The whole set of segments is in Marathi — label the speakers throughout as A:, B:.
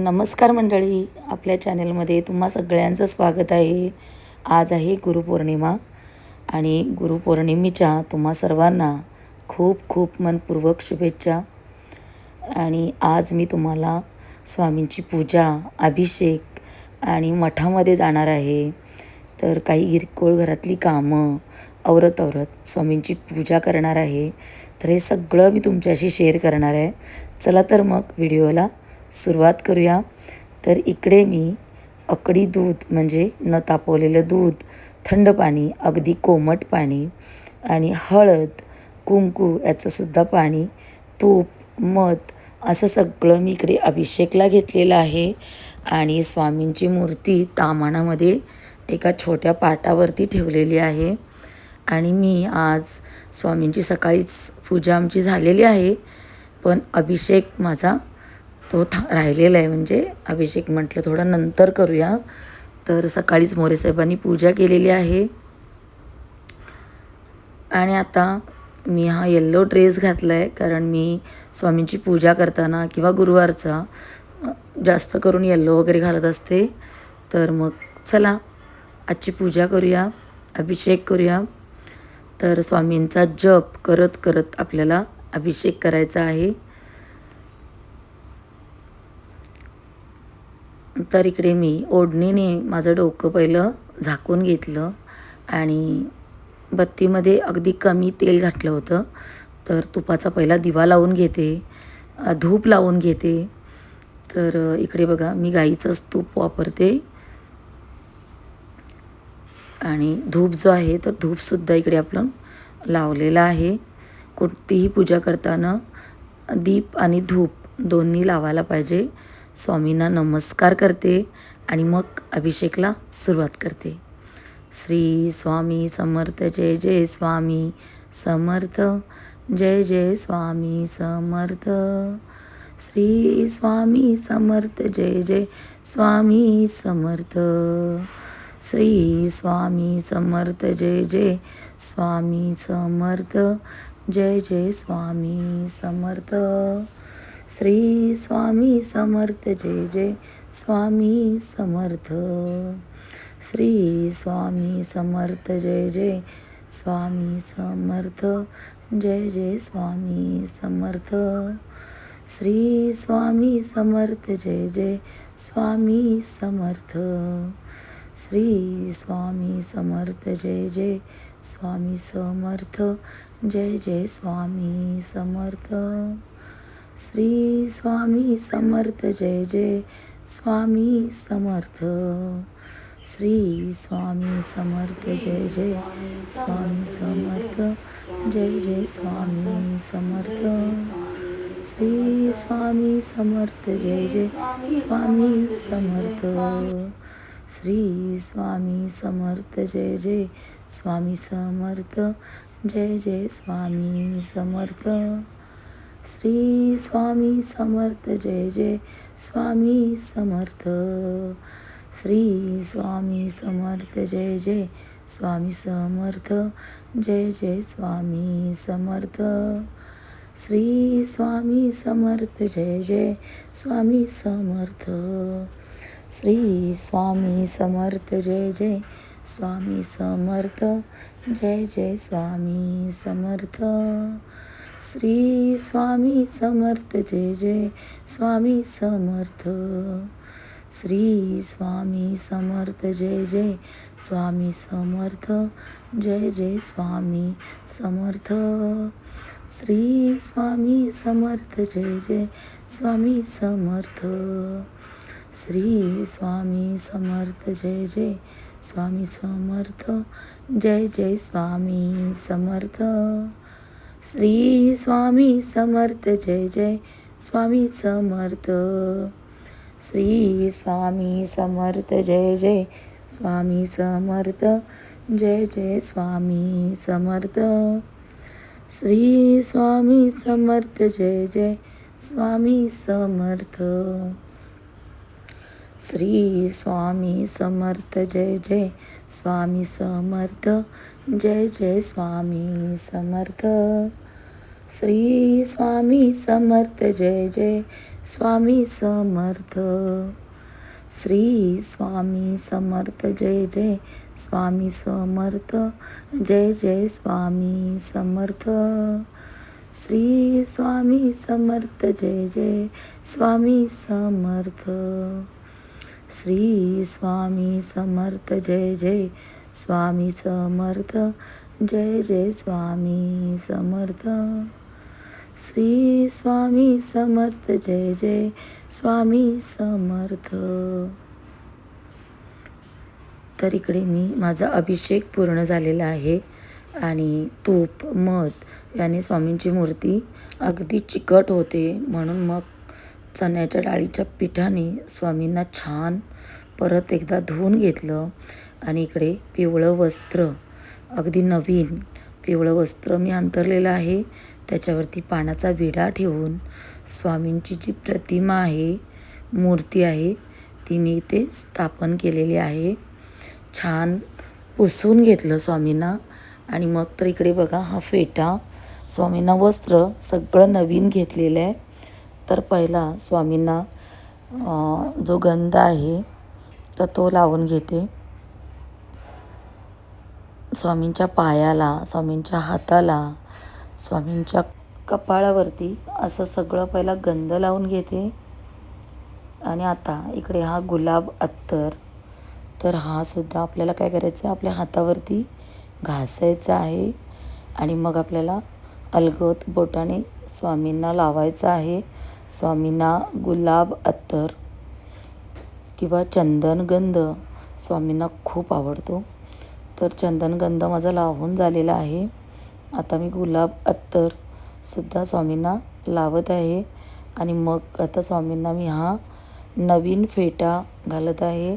A: नमस्कार मंडळी, आपल्या चॅनलमध्ये तुम्हा सगळ्यांचं स्वागत आहे. आज आहे गुरुपौर्णिमा आणि गुरुपौर्णिमेच्या तुम्हा सर्वांना खूप खूप मनपूर्वक शुभेच्छा. आणि आज मी तुम्हाला स्वामींची पूजा, अभिषेक आणि मठामध्ये जाणार आहे. तर काही किरकोळ घरातली कामं आवरत स्वामींची पूजा करणार आहे. तर हे सगळं मी तुमच्याशी शेअर करणार आहे. चला तर मग व्हिडिओला सुरुवात करूया. तर इकडे मी अकडी दूध म्हणजे न तापवलेलं दूध, थंड पाणी, अगदी कोमट पाणी आणि हळद, कुंकू याचंसुद्धा पाणी, तूप, मध असं सगळं मी इकडे अभिषेकला घेतलेलं आहे. आणि स्वामींची मूर्ती ताम्हाणामध्ये एका छोट्या पाटावरती ठेवलेली आहे. आणि मी आज स्वामींची सकाळीच पूजा आमची झालेली आहे, पण अभिषेक माझा तो राहिलेला आहे. म्हणजे अभिषेक म्हटलं थोडं नंतर करूया. तर सकाळीच मोरेसाहेबांनी पूजा केलेली आहे. आणि आता मी हा येल्लो ड्रेस घातला आहे, कारण मी स्वामींची पूजा करताना किंवा गुरुवारचा जास्त करून येल्लो वगैरे घालत असते. तर मग चला आजची पूजा करूया, अभिषेक करूया. तर स्वामींचा जप करत करत आपल्याला अभिषेक करायचा आहे. तर इकडे मी ओढणीने माझं डोकं पहिलं झाकून घेतलं आणि बत्तीमध्ये अगदी कमी तेल घातलं होतं. तर तुपाचा पहिला दिवा लावून घेते, धूप लावून घेते. तर इकडे बघा मी गाईचंच तूप वापरते. आणि धूप जो आहे तर धूपसुद्धा इकडे आपण लावलेला आहे. कोणतीही पूजा करताना दीप आणि धूप दोन्ही लावायला पाहिजे. स्वामींना नमस्कार करते आणि मग अभिषेकला सुरुवात करते. श्री स्वामी समर्थ, जय जय स्वामी समर्थ, जय जय स्वामी समर्थ. श्री स्वामी समर्थ, जय जय स्वामी समर्थ. श्री स्वामी समर्थ, जय जय स्वामी समर्थ, जय जय स्वामी समर्थ. श्री स्वामी समर्थ, जय जय स्वामी समर्थ. श्री स्वामी समर्थ, जय जय स्वामी समर्थ, जय जय स्वामी समर्थ. श्री स्वामी समर्थ, जय जय स्वामी समर्थ. श्री स्वामी समर्थ, जय जय स्वामी समर्थ, जय जय स्वामी समर्थ. श्री स्वामी समर्थ, जय जय स्वामी समर्थ. श्री स्वामी समर्थ, जय जय स्वामी समर्थ, जय जय स्वामी समर्थ. श्री स्वामी समर्थ, जय जय स्वामी समर्थ. श्री स्वामी समर्थ, जय जय स्वामी समर्थ, जय जय स्वामी समर्थ. श्री स्वामी समर्थ, जय जय स्वामी समर्थ. श्री स्वामी समर्थ, जय जय स्वामी समर्थ, जय जय स्वामी समर्थ. श्री स्वामी समर्थ, जय जय स्वामी समर्थ. श्री स्वामी समर्थ, जय जय स्वामी समर्थ, जय जय स्वामी समर्थ. श्री स्वामी समर्थ, जय जय स्वामी समर्थ. श्री स्वामी समर्थ, जय जय स्वामी समर्थ, जय जय स्वामी समर्थ. श्री स्वामी समर्थ, जय जय स्वामी समर्थ. श्री स्वामी समर्थ, जय जय स्वामी समर्थ, जय जय स्वामी समर्थ. श्री स्वामी समर्थ, जय जय स्वामी समर्थ. श्री स्वामी समर्थ, जय जय स्वामी समर्थ, जय जय स्वामी समर्थ. श्री स्वामी समर्थ, जय जय स्वामी समर्थ. श्री स्वामी समर्थ, जय जय स्वामी समर्थ, जय जय स्वामी समर्थ. श्री स्वामी समर्थ जय जय स्वामी समर्थ. श्री स्वामी समर्थ जय जय स्वामी समर्थ. जय जय स्वामी समर्थ. श्री स्वामी समर्थ जय जय स्वामी समर्थ. श्री स्वामी समर्थ जय जय स्वामी समर्थ. जय जय स्वामी समर्थ. श्री स्वामी समर्थ जय जय स्वामी समर्थ. तर इकडे मी माझा अभिषेक पूर्ण झालेला आहे आणि तूप मध याने स्वामींची मूर्ती अगदी चिकट होते, म्हणून मग चण्याच्या डाळीच्या पिठाने स्वामींना छान परत एकदा धुवून घेतलं. आणि इकडे पिवळं वस्त्र, अगदी नवीन पिवळं वस्त्र मी अंथरलेलं आहे. त्याच्यावरती पानाचा विडा ठेवून स्वामींची जी प्रतिमा आहे, मूर्ती आहे, ती मी इथे स्थापन केलेली आहे. छान पुसून घेतलं स्वामींना. आणि मग तर इकडे बघा हा फेटा, स्वामींना वस्त्र सगळं नवीन घेतलेलं आहे. तर पहिला स्वामींना जो गंध आहे तर तो लावून घेते. स्वामींच्या पायाला, स्वामींच्या हाताला, स्वामींच्या कपाळावरती असं सगळं पहिला गंध लावून घेते. आणि आता इकडे हा गुलाब अत्तर, तर हा सुद्धा आपल्याला काय करायचं आहे, आपल्या हातावरती घासायचा आहे. आणि मग आपल्याला अलगद बोटाने स्वामींना लावायचं आहे. स्वामींना गुलाब अत्तर किंवा चंदनगंध स्वामींना खूप आवडतो. तर चंदनगंध माझा लावून झालेला आहे. आता मी गुलाब अत्तरसुद्धा स्वामींना लावत आहे. आणि मग आता स्वामींना मी हा नवीन फेटा घालत आहे.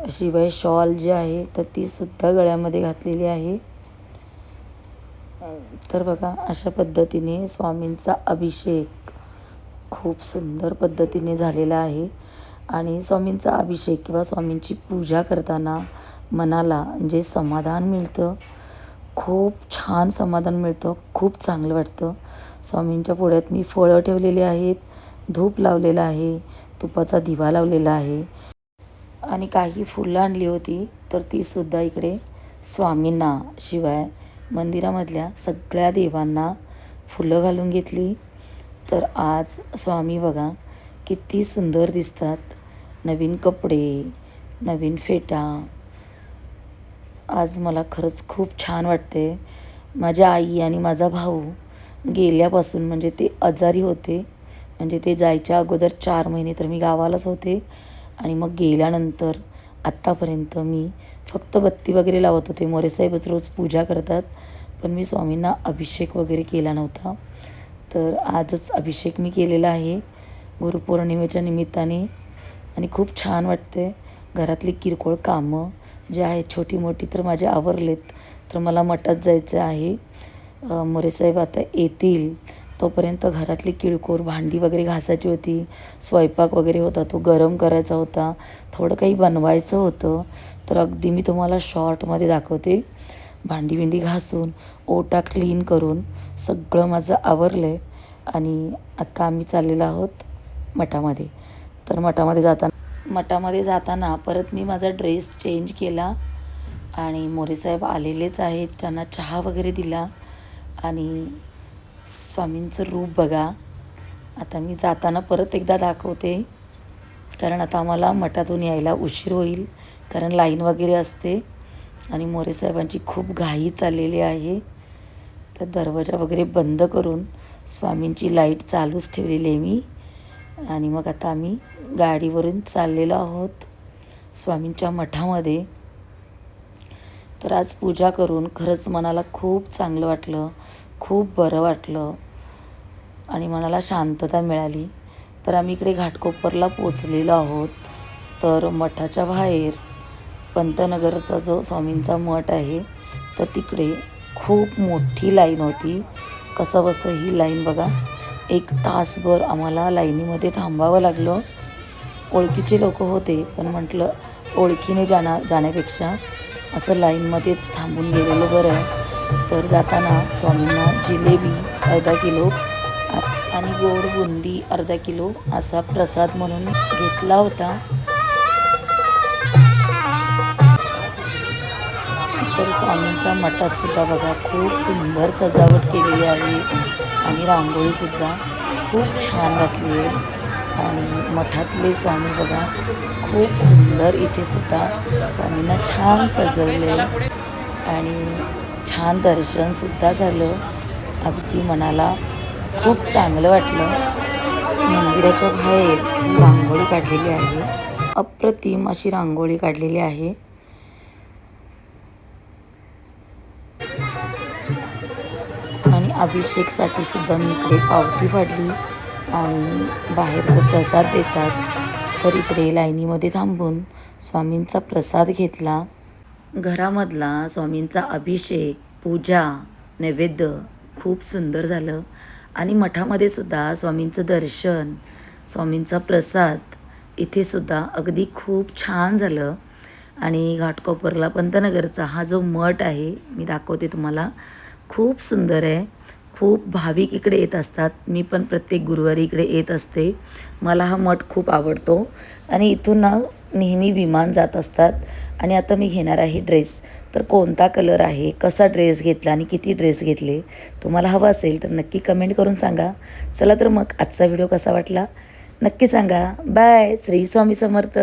A: शिवाय शॉल जी आहे तर तीसुद्धा गळ्यामध्ये घातलेली आहे. तर बघा अशा पद्धतीने स्वामींचा अभिषेक खूप सुंदर पद्धतीने झालेला आहे. आणि स्वामींचा अभिषेक किंवा स्वामींची पूजा करताना मनाला जे समाधान मिळतं, खूप छान समाधान मिळतं, खूप चांगलं वाटतं. स्वामींच्या पुढ्यात मी फळं ठेवलेली आहेत, धूप लावलेला आहे, तुपाचा दिवा लावलेला आहे आणि काही फुलं आणली होती तर तीसुद्धा इकडे स्वामींना, शिवाय मंदिरामधल्या सगळ्या देवांना फुलं घालून घेतली. तर आज स्वामी बघा किती सुंदर दिसतात. नवीन कपडे, नवीन फेटा. आज मला खरंच खूप छान वाटते. माझ्या आई आणि माझा भाऊ गेल्यापासून, म्हणजे ते आजारी होते, म्हणजे ते जायच्या अगोदर 4 महिने तर मी गावालाच होते. आणि मग गेल्यानंतर आत्तापर्यंत मी फक्त बत्ती वगैरे लावत होते. मोरेसाहेबच रोज पूजा करतात, पण मी स्वामींना अभिषेक वगैरे केला नव्हता. तर आजच अभिषेक मी केलेला आहे गुरुपौर्णिमेच्या निमित्ताने. आणि खूप छान वाटते. घरातली किरकोळ कामं जे आहेत छोटी मोठी तर माझे आवरलेत. तर मला मठात जायचं आहे. मोरेसाहेब आता येतील तोपर्यंत घरातली किरकोळ भांडी वगैरे घासायची होती. स्वयंपाक वगैरे होता तो गरम करायचा होता. थोडं काही बनवायचं होतं. तर अगदी मी तुम्हाला शॉर्टमध्ये दाखवते. भांडी बिंडी घासून, ओटा क्लीन करून सगळं माझं आवरलं आहे. आणि आता आम्ही चाललेलो आहोत मठामध्ये. तर मठामध्ये जाताना परत मी माझा ड्रेस चेंज केला. आणि मोरेसाहेब आलेलेच आहेत, त्यांना चहा वगैरे दिला. आणि स्वामींचं रूप बघा. आता मी जाताना परत एकदा दाखवते, कारण आता आम्हाला मठातून यायला उशीर होईल, कारण लाईन वगैरे असते. आणि मोरेसाहेबांची खूप घाई चाललेली आहे. तर दरवाजा वगैरे बंद करून स्वामींची लाईट चालूच ठेवलेली आहे मी. आणि मग आता आम्ही गाडीवरून चाललेलो आहोत स्वामींच्या मठामध्ये. तर आज पूजा करून खरंच मनाला खूप चांगलं वाटलं, खूप बरं वाटलं आणि मनाला शांतता मिळाली. तर आम्ही इकडे घाटकोपरला पोचलेलो आहोत. तर मठाच्या बाहेर पंतनगरचा जो स्वामींचा मठ आहे तर तिकडे खूप मोठी लाईन होती. कसं बसं ही लाईन बघा. 1 तासभर आम्हाला लाईनीमध्ये थांबावं लागलं. ओळखीचे लोक होते, पण म्हटलं ओळखीने जाण्यापेक्षा असं लाईनमध्येच थांबून गेलेलं बरं. तर जाताना स्वामींना जिलेबी अर्धा किलो आणि गोड बुंदी अर्धा किलो असा प्रसाद म्हणून घेतला होता. तर स्वामींच्या मठात सुद्धा बघा खूप सुंदर सजावट केलेली आहे आणि रांगोळीसुद्धा खूप छान घातली आहे. आणि मठातले स्वामी बघा खूप सुंदर इथे सुद्धा स्वामींना छान सजवले आणि छान दर्शनसुद्धा झालं. अगदी मनाला खूप चांगलं वाटलं. मंदिराच्या बाहेर रांगोळी काढलेली आहे, अप्रतिम अशी रांगोळी काढलेली आहे. आणि अभिषेकसाठी सुद्धा मी इकडे पावती फाडली आणि बाहेर जो प्रसाद देतात तर इकडे लाईनीमध्ये थांबून स्वामींचा प्रसाद घेतला. घरामधला स्वामींचा अभिषेक, पूजा, नैवेद्य खूप सुंदर झालं. आणि मठामध्ये सुद्धा स्वामींचं दर्शन, स्वामींचा प्रसाद इथे सुद्धा अगदी खूप छान झालं. आणि घाटकोपरला पंतनगरचा हा जो मठ आहे मी दाखवते तुम्हाला, खूप सुंदर आहे. खूप भाविक इकडे येत असतात. मी पण प्रत्येक गुरुवारी इकडे येत असते. मला हा मठ खूप आवडतो आणि इथून ना नेहमी विमान जात असतात. आणि आता मी घेणार आहे ड्रेस. तर कोणता कलर आहे, कसा ड्रेस घेतला आणि किती ड्रेस घेतले, तुम्हाला हवा असेल तर नक्की कमेंट करून सांगा. चला तर मग आजचा व्हिडिओ कसा वाटला नक्की सांगा. बाय. श्री स्वामी समर्थ.